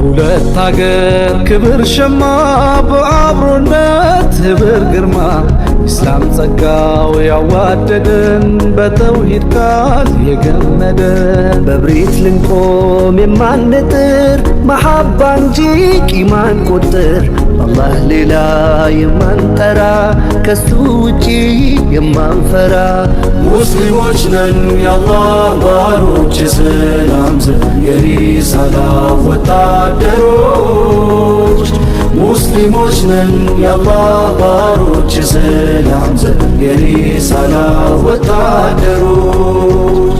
ለሁለት አገር ክብር ሸማ በአብሮነት ህብር ግርማ ኢስላም ጸጋው ያዋደደን በተውሂድ ቃል የገመደን በብሪት ልንቆም የማንጥር መሐባ እንጂ ቂማን ቁጥር አላህ ሌላ የማንጠራ ከሱ ውጪ የማንፈራ ሙስሊሞች ነን የአላህ ባሮች የሰላም ዘብ የሪሳላ ወታደሮች ሙስሊሞች ነን የአላህ ባሮች የሰላም ዘብ የሪሳላ ወታደሮች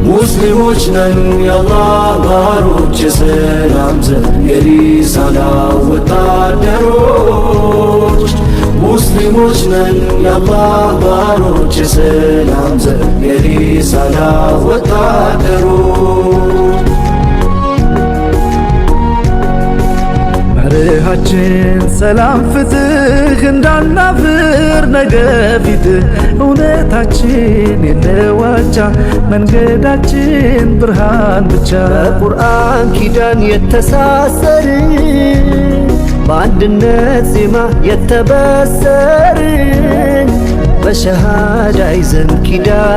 ሙስሊሞች ነን የአላህ ባሮች የሰላም ዘብ የሪሳላ ወታደሮች ሙስሊሞች ነን የአላህ ባሮች የሰላም ዘብ የሪሳላ ወታደሮች መርሃችን ሰላም ፍትህ እንዳናፍር ነገ ፊትህ እውነታችን የለዋቻ መንገዳችን ብርሃን ብቻ በቁርአን ኪዳን የተሳሰርን በአንድነት ዜማ የተበሰርን በሸሃዳ ይዘን ኪዳን